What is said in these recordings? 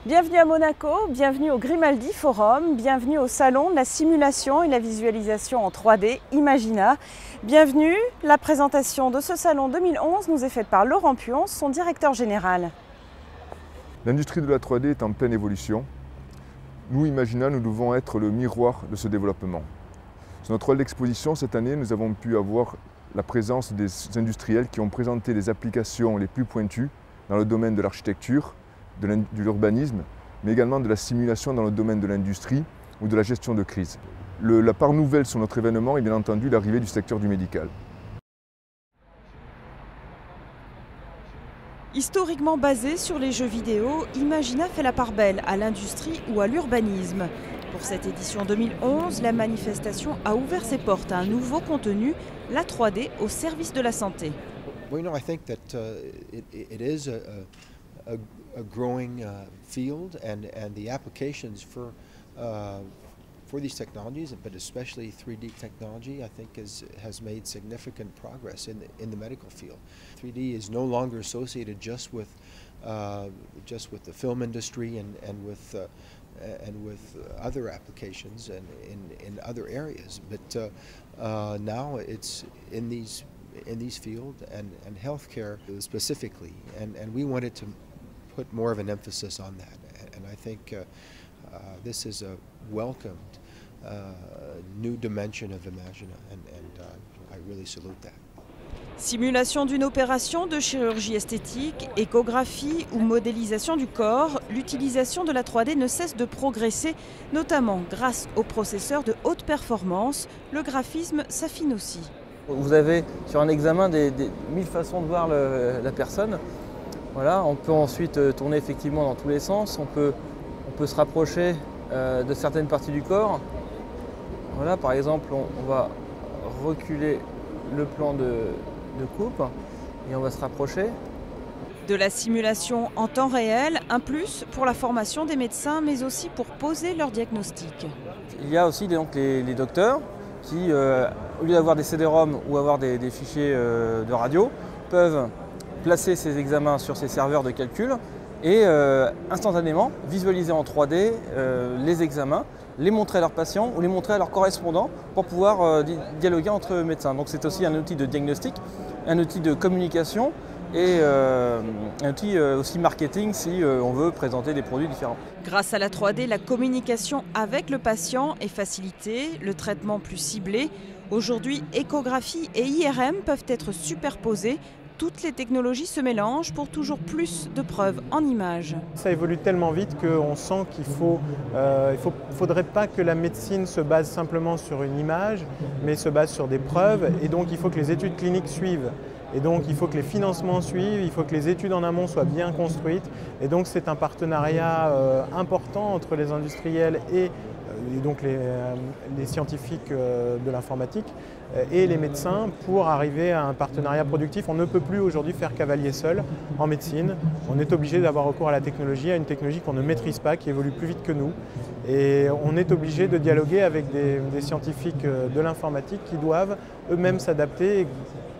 Bienvenue à Monaco, bienvenue au Grimaldi Forum, bienvenue au salon de la simulation et la visualisation en 3D Imagina. Bienvenue, la présentation de ce salon 2011 nous est faite par Laurent Puon, son directeur général. L'industrie de la 3D est en pleine évolution. Nous, Imagina, nous devons être le miroir de ce développement. Sur notre rôle d'exposition, cette année, nous avons pu avoir la présence des industriels qui ont présenté les applications les plus pointues dans le domaine de l'architecture, de l'urbanisme, mais également de la simulation dans le domaine de l'industrie ou de la gestion de crise. La part nouvelle sur notre événement est bien entendu l'arrivée du secteur du médical. Historiquement basé sur les jeux vidéo, Imagina fait la part belle à l'industrie ou à l'urbanisme. Pour cette édition 2011, la manifestation a ouvert ses portes à un nouveau contenu, la 3D au service de la santé. Well, you know, I think that it is a growing field, and the applications for these technologies, but especially 3D technology, I think has made significant progress in the medical field. 3D is no longer associated just with the film industry and with other applications and in other areas, but now it's in these fields and healthcare specifically, and we wanted to put more of an emphasis on that, and I think this is a welcomed new dimension of Imagina, and I really salute that. Simulation d'une opération de chirurgie esthétique, échographie ou modélisation du corps, l'utilisation de la 3D ne cesse de progresser, notamment grâce aux processeurs de haute performance. Le graphisme s'affine aussi. Vous avez sur un examen des 1000 façons de voir la personne. Voilà, on peut ensuite tourner effectivement dans tous les sens, on peut se rapprocher de certaines parties du corps. Voilà, par exemple, on va reculer le plan de coupe et on va se rapprocher. De la simulation en temps réel, un plus pour la formation des médecins, mais aussi pour poser leur diagnostic. Il y a aussi donc les docteurs qui, au lieu d'avoir des CD-ROM ou avoir des fichiers de radio, peuvent placer ces examens sur ces serveurs de calcul et instantanément visualiser en 3D les examens, les montrer à leurs patients ou les montrer à leurs correspondants pour pouvoir dialoguer entre médecins. Donc c'est aussi un outil de diagnostic, un outil de communication et un outil aussi marketing si on veut présenter des produits différents. Grâce à la 3D, la communication avec le patient est facilitée, le traitement plus ciblé. Aujourd'hui, échographie et IRM peuvent être superposées. Toutes les technologies se mélangent pour toujours plus de preuves en images. Ça évolue tellement vite qu'on sent qu'il faudrait pas que la médecine se base simplement sur une image, mais se base sur des preuves. Et donc il faut que les études cliniques suivent. Et donc il faut que les financements suivent, il faut que les études en amont soient bien construites. Et donc c'est un partenariat important entre les industriels et donc les scientifiques de l'informatique et les médecins pour arriver à un partenariat productif. On ne peut plus aujourd'hui faire cavalier seul en médecine. On est obligé d'avoir recours à la technologie, à une technologie qu'on ne maîtrise pas, qui évolue plus vite que nous. Et on est obligé de dialoguer avec des scientifiques de l'informatique qui doivent eux-mêmes s'adapter,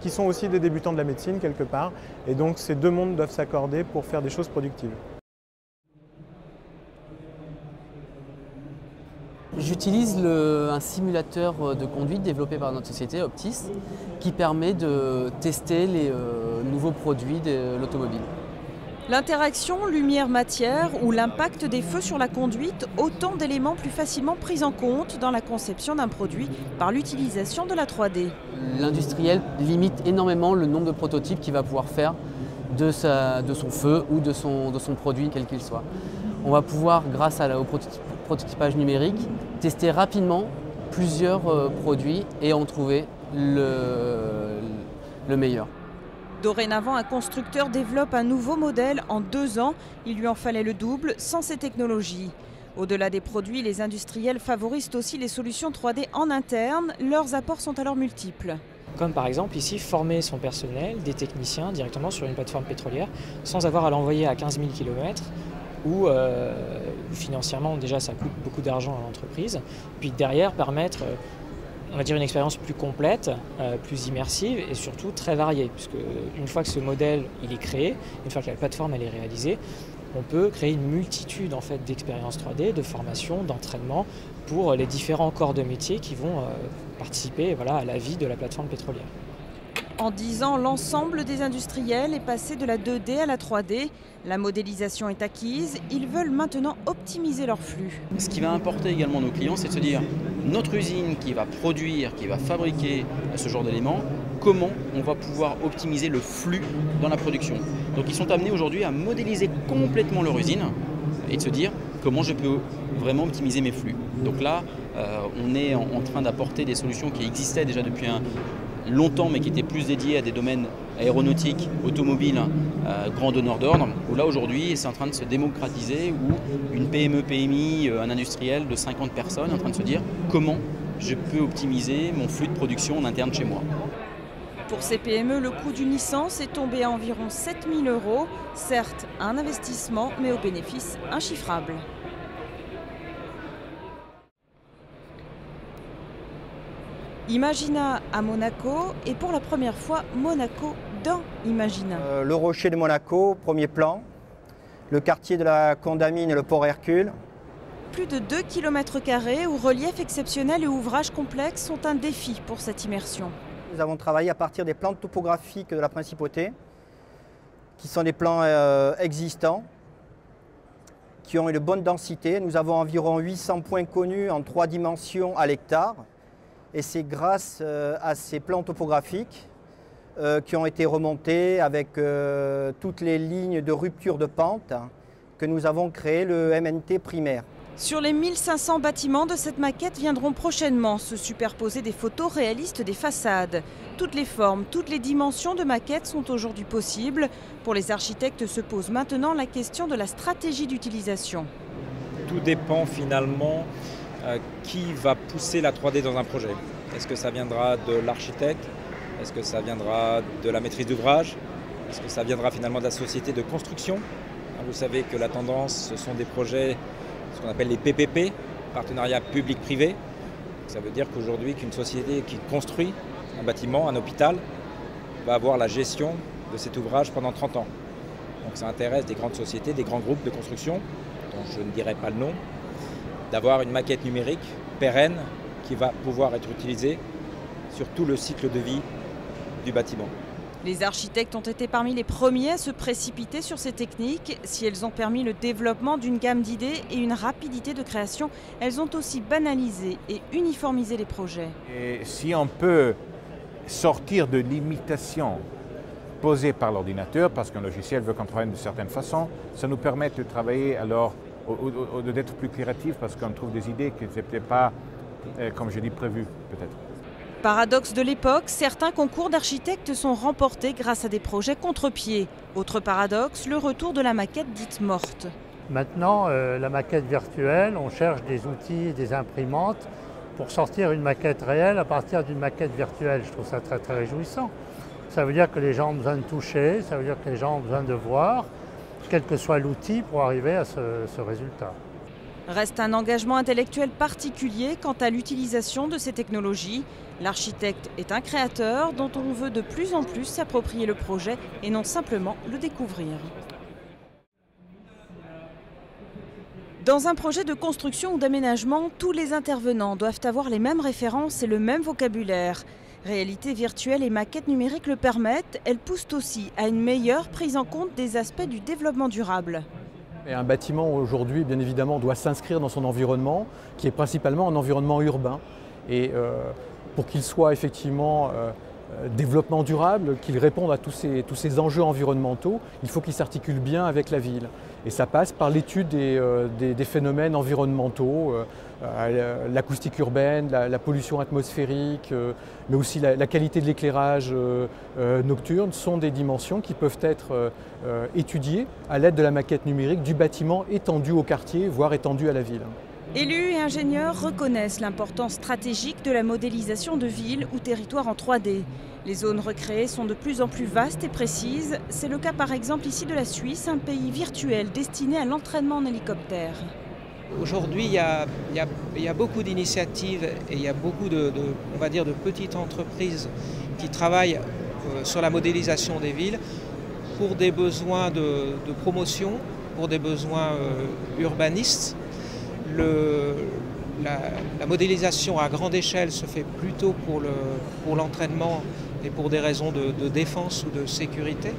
qui sont aussi des débutants de la médecine quelque part. Et donc ces deux mondes doivent s'accorder pour faire des choses productives. J'utilise un simulateur de conduite développé par notre société Optis qui permet de tester les nouveaux produits de l'automobile. L'interaction lumière-matière ou l'impact des feux sur la conduite, autant d'éléments plus facilement pris en compte dans la conception d'un produit par l'utilisation de la 3D. L'industriel limite énormément le nombre de prototypes qu'il va pouvoir faire de son feu ou de son produit, quel qu'il soit. On va pouvoir, grâce au prototypage numérique, tester rapidement plusieurs produits et en trouver le meilleur. Dorénavant, un constructeur développe un nouveau modèle en 2 ans. Il lui en fallait le double sans ces technologies. Au-delà des produits, les industriels favorisent aussi les solutions 3D en interne. Leurs apports sont alors multiples. Comme par exemple ici, former son personnel, des techniciens directement sur une plateforme pétrolière sans avoir à l'envoyer à 15 000 km où financièrement déjà ça coûte beaucoup d'argent à l'entreprise. Puis derrière permettre on va dire une expérience plus complète, plus immersive et surtout très variée, puisque une fois que ce modèle il est créé, une fois que la plateforme elle est réalisée, on peut créer une multitude en fait, d'expériences 3D, de formations, d'entraînement pour les différents corps de métier qui vont participer à la vie de la plateforme pétrolière. En 10 ans, l'ensemble des industriels est passé de la 2D à la 3D. La modélisation est acquise, ils veulent maintenant optimiser leur flux. Ce qui va importer également nos clients, c'est de se dire, notre usine qui va produire, qui va fabriquer ce genre d'éléments, comment on va pouvoir optimiser le flux dans la production. Donc ils sont amenés aujourd'hui à modéliser complètement leur usine et de se dire, comment je peux vraiment optimiser mes flux. Donc là, on est en train d'apporter des solutions qui existaient déjà depuis longtemps, mais qui étaient plus dédiées à des domaines aéronautiques, automobiles, grands donneurs d'ordre, où là aujourd'hui c'est en train de se démocratiser, où une PME, PMI, un industriel de 50 personnes est en train de se dire comment je peux optimiser mon flux de production en interne chez moi. Pour ces PME, le coût d'une licence est tombé à environ 7 000 €. Certes, un investissement, mais au bénéfice inchiffrable. Imagina à Monaco et pour la première fois Monaco dans Imagina. Le rocher de Monaco, premier plan, le quartier de la Condamine et le port Hercule. Plus de 2 km² où relief exceptionnel et ouvrages complexes sont un défi pour cette immersion. Nous avons travaillé à partir des plans topographiques de la Principauté, qui sont des plans existants, qui ont une bonne densité. Nous avons environ 800 points connus en 3 dimensions à l'hectare. Et c'est grâce à ces plans topographiques qui ont été remontés avec toutes les lignes de rupture de pente que nous avons créé le MNT primaire. Sur les 1500 bâtiments de cette maquette viendront prochainement se superposer des photos réalistes des façades. Toutes les formes, toutes les dimensions de maquettes sont aujourd'hui possibles. Pour les architectes se pose maintenant la question de la stratégie d'utilisation. Tout dépend finalement qui va pousser la 3D dans un projet. Est-ce que ça viendra de l'architecte? Est-ce que ça viendra de la maîtrise d'ouvrage? Est-ce que ça viendra finalement de la société de construction? Vous savez que la tendance, ce sont des projets, ce qu'on appelle les PPP, partenariat public-privé. Ça veut dire qu'aujourd'hui, qu'une société qui construit un bâtiment, un hôpital, va avoir la gestion de cet ouvrage pendant 30 ans. Donc ça intéresse des grandes sociétés, des grands groupes de construction, dont je ne dirai pas le nom, d'avoir une maquette numérique pérenne qui va pouvoir être utilisée sur tout le cycle de vie du bâtiment. Les architectes ont été parmi les premiers à se précipiter sur ces techniques. Si elles ont permis le développement d'une gamme d'idées et une rapidité de création, elles ont aussi banalisé et uniformisé les projets. Et si on peut sortir de l'imitation posée par l'ordinateur, parce qu'un logiciel veut qu'on travaille de certaines façons, ça nous permet de travailler alors d'être plus créatif parce qu'on trouve des idées qui n'étaient pas, comme je dis, prévues peut-être. Paradoxe de l'époque, certains concours d'architectes sont remportés grâce à des projets contre-pied. Autre paradoxe, le retour de la maquette dite morte. Maintenant, la maquette virtuelle, on cherche des outils, des imprimantes pour sortir une maquette réelle à partir d'une maquette virtuelle. Je trouve ça très très réjouissant. Ça veut dire que les gens ont besoin de toucher, ça veut dire que les gens ont besoin de voir, quel que soit l'outil pour arriver à ce résultat. Reste un engagement intellectuel particulier quant à l'utilisation de ces technologies. L'architecte est un créateur dont on veut de plus en plus s'approprier le projet et non simplement le découvrir. Dans un projet de construction ou d'aménagement, tous les intervenants doivent avoir les mêmes références et le même vocabulaire. Réalité virtuelle et maquettes numériques le permettent, elles poussent aussi à une meilleure prise en compte des aspects du développement durable. Et un bâtiment aujourd'hui, bien évidemment, doit s'inscrire dans son environnement, qui est principalement un environnement urbain. Et pour qu'il soit effectivement développement durable, qu'il réponde à tous ces enjeux environnementaux, il faut qu'il s'articule bien avec la ville. Et ça passe par l'étude des phénomènes environnementaux, l'acoustique urbaine, la pollution atmosphérique, mais aussi la qualité de l'éclairage nocturne sont des dimensions qui peuvent être étudiées à l'aide de la maquette numérique du bâtiment étendu au quartier, voire étendu à la ville. Élus et ingénieurs reconnaissent l'importance stratégique de la modélisation de villes ou territoires en 3D. Les zones recréées sont de plus en plus vastes et précises. C'est le cas par exemple ici de la Suisse, un pays virtuel destiné à l'entraînement en hélicoptère. Aujourd'hui, il y a beaucoup d'initiatives et il y a beaucoup on va dire, de petites entreprises qui travaillent sur la modélisation des villes pour des besoins de promotion pour des besoins urbanistes. La modélisation à grande échelle se fait plutôt pour l'entraînement et pour des raisons de défense ou de sécurité,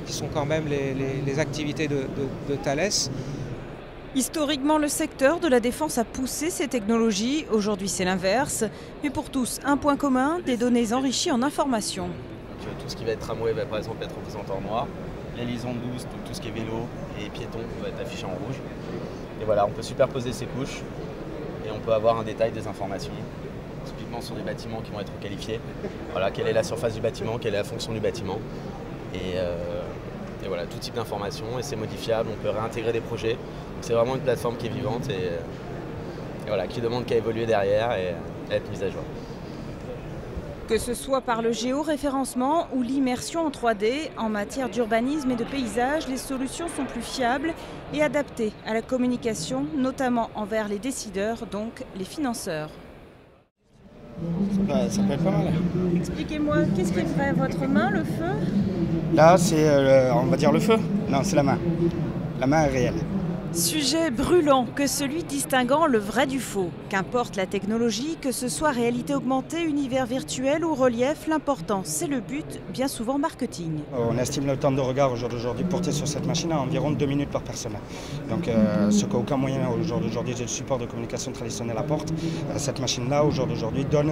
qui sont quand même les activités de Thales. Historiquement, le secteur de la défense a poussé ces technologies. Aujourd'hui, c'est l'inverse. Mais pour tous, un point commun, des données enrichies en informations. Donc, tout ce qui va être tramway va par exemple être représenté en noir. Les liaisons de bus, tout ce qui est vélo et piéton va être affiché en rouge. Et voilà, on peut superposer ces couches et on peut avoir un détail des informations, typiquement sur des bâtiments qui vont être qualifiés. Voilà, quelle est la surface du bâtiment, quelle est la fonction du bâtiment. Et voilà, tout type d'informations, et c'est modifiable, on peut réintégrer des projets. C'est vraiment une plateforme qui est vivante et voilà, qui demande qu'à évoluer derrière et à être mise à jour. Que ce soit par le géoréférencement ou l'immersion en 3D, en matière d'urbanisme et de paysage, les solutions sont plus fiables et adaptées à la communication, notamment envers les décideurs, donc les financeurs. Ça peut être pas mal. Expliquez-moi, qu'est-ce qui ferait votre main, le feu? Là, c'est, on va dire le feu. Non, c'est la main. La main est réelle. Sujet brûlant que celui distinguant le vrai du faux. Qu'importe la technologie, que ce soit réalité augmentée, univers virtuel ou relief, l'important, c'est le but, bien souvent marketing. On estime le temps de regard au jour d'aujourd'hui porté sur cette machine à environ 2 minutes par personne. Donc ce qu'aucun moyen au jour d'aujourd'hui de support de communication traditionnel apporte, cette machine-là au jour d'aujourd'hui donne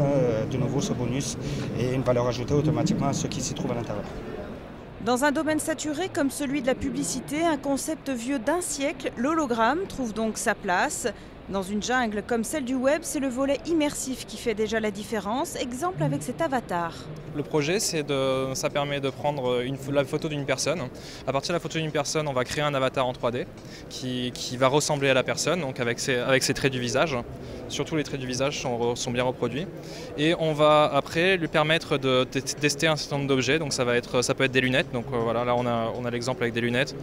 de nouveau ce bonus et une valeur ajoutée automatiquement à ceux qui s'y trouvent à l'intérieur. Dans un domaine saturé comme celui de la publicité, un concept vieux d'1 siècle, l'hologramme trouve donc sa place. Dans une jungle comme celle du web, c'est le volet immersif qui fait déjà la différence. Exemple avec cet avatar. Le projet, ça permet de prendre la photo d'une personne. À partir de la photo d'une personne, on va créer un avatar en 3D qui va ressembler à la personne, donc avec ses traits du visage. Surtout les traits du visage sont bien reproduits. Et on va après lui permettre de tester un certain nombre d'objets. Donc ça peut être des lunettes. Donc voilà, là on a l'exemple avec des lunettes.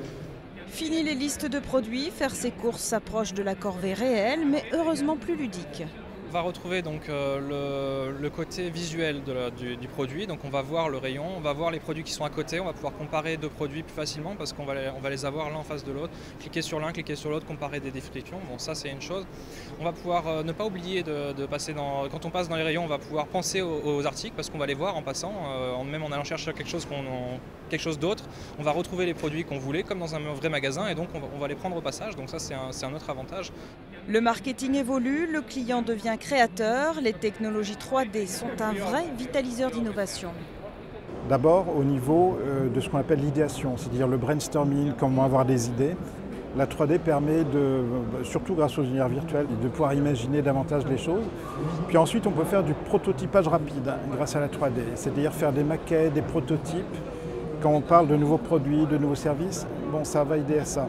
Fini les listes de produits, faire ses courses s'approche de la corvée réelle, mais heureusement plus ludique. On va retrouver donc le côté visuel du produit, donc on va voir le rayon, on va voir les produits qui sont à côté, on va pouvoir comparer deux produits plus facilement parce qu'on va les avoir l'un en face de l'autre, cliquer sur l'un, cliquer sur l'autre, comparer des descriptions, bon ça c'est une chose. On va pouvoir ne pas oublier de passer quand on passe dans les rayons, on va pouvoir penser aux articles parce qu'on va les voir en passant, même en allant chercher quelque chose d'autre, on va retrouver les produits qu'on voulait comme dans un vrai magasin et donc on va les prendre au passage, donc ça c'est un autre avantage. Le marketing évolue, le client devient créateur, les technologies 3D sont un vrai vitaliseur d'innovation. D'abord au niveau de ce qu'on appelle l'idéation, c'est-à-dire le brainstorming, comment avoir des idées. La 3D permet, surtout grâce aux univers virtuels, de pouvoir imaginer davantage les choses. Puis ensuite on peut faire du prototypage rapide grâce à la 3D, c'est-à-dire faire des maquettes, des prototypes. Quand on parle de nouveaux produits, de nouveaux services, bon, ça va aider à ça.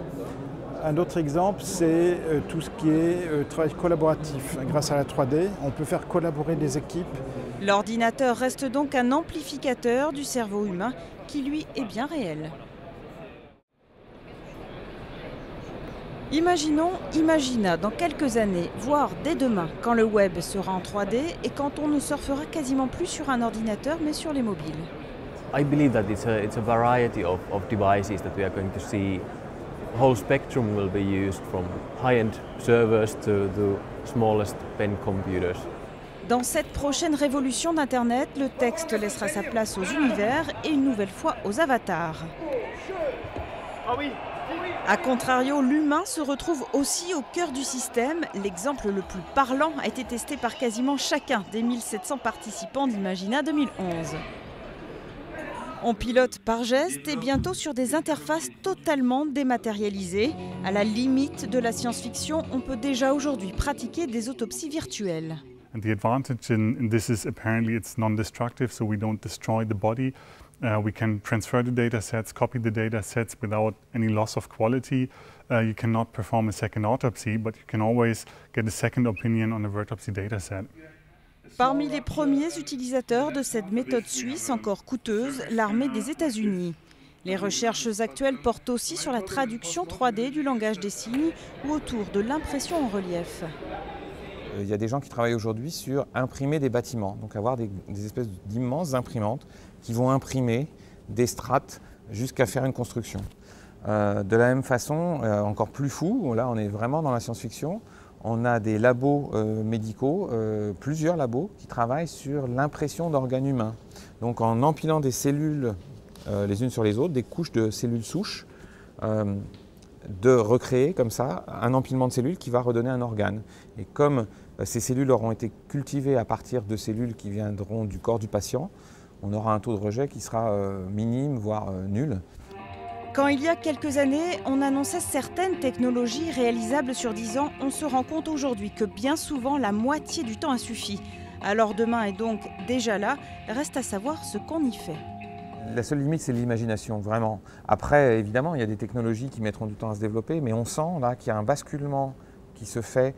Un autre exemple, c'est tout ce qui est travail collaboratif. Grâce à la 3D, on peut faire collaborer des équipes. L'ordinateur reste donc un amplificateur du cerveau humain qui, lui, est bien réel. Imaginons Imagina dans quelques années, voire dès demain, quand le web sera en 3D et quand on ne surfera quasiment plus sur un ordinateur mais sur les mobiles. I believe that it's a variety of devices that we are going to see. The whole spectrum will be used from high-end servers to the smallest pen computers. Dans cette prochaine révolution d'Internet, le texte laissera sa place aux univers et une nouvelle fois aux avatars. A contrario, l'humain se retrouve aussi au cœur du système. L'exemple le plus parlant a été testé par quasiment chacun des 1700 participants d'Imagina 2011. On pilote par geste et bientôt sur des interfaces totalement dématérialisées. À la limite de la science-fiction, on peut déjà aujourd'hui pratiquer des autopsies virtuelles. And the advantage in this is apparently it's non-destructive, so we don't destroy the body. We can transfer the data sets, copy the data sets without any loss of quality. You cannot perform a second autopsy, but you can always get a second opinion on a autopsy data set. Parmi les premiers utilisateurs de cette méthode suisse encore coûteuse, l'armée des États-Unis. Les recherches actuelles portent aussi sur la traduction 3D du langage des signes ou autour de l'impression en relief. Il y a des gens qui travaillent aujourd'hui sur imprimer des bâtiments, donc avoir des espèces d'immenses imprimantes qui vont imprimer des strates jusqu'à faire une construction. De la même façon, encore plus fou, là on est vraiment dans la science-fiction, on a des labos médicaux, plusieurs labos qui travaillent sur l'impression d'organes humains. Donc en empilant des cellules les unes sur les autres, des couches de cellules souches, de recréer comme ça un empilement de cellules qui va redonner un organe. Et comme ces cellules auront été cultivées à partir de cellules qui viendront du corps du patient, on aura un taux de rejet qui sera minime, voire nul. Quand il y a quelques années, on annonçait certaines technologies réalisables sur 10 ans, on se rend compte aujourd'hui que bien souvent la moitié du temps a suffi. Alors demain est donc déjà là, reste à savoir ce qu'on y fait. La seule limite, c'est l'imagination, vraiment. Après, évidemment, il y a des technologies qui mettront du temps à se développer, mais on sent là qu'il y a un basculement qui se fait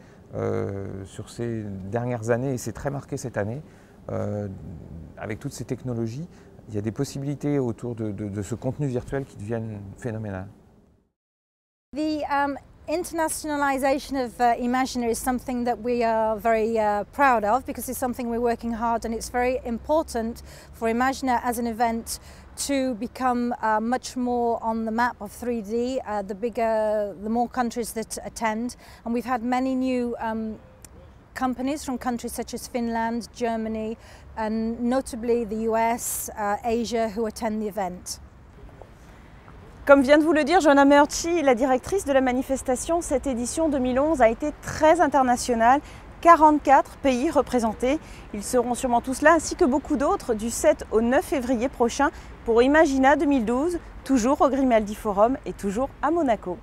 sur ces dernières années, et c'est très marqué cette année. Avec toutes ces technologies, il y a des possibilités autour de ce contenu virtuel qui deviennent phénoménales. The internationalization of Imagina is something that we are very proud of, because it's something we're working hard, and it's very important for Imagina as an event to become much more on the map of 3D, the more countries that attend. And we've had many new companies from countries such as Finland, Germany, and notably the US, Asia, who attend the event. Comme vient de vous le dire Joanna Meurchi, la directrice de la manifestation, cette édition 2011 a été très internationale. 44 pays représentés. Ils seront sûrement tous là, ainsi que beaucoup d'autres, du 7 au 9 février prochain pour Imagina 2012, toujours au Grimaldi Forum et toujours à Monaco.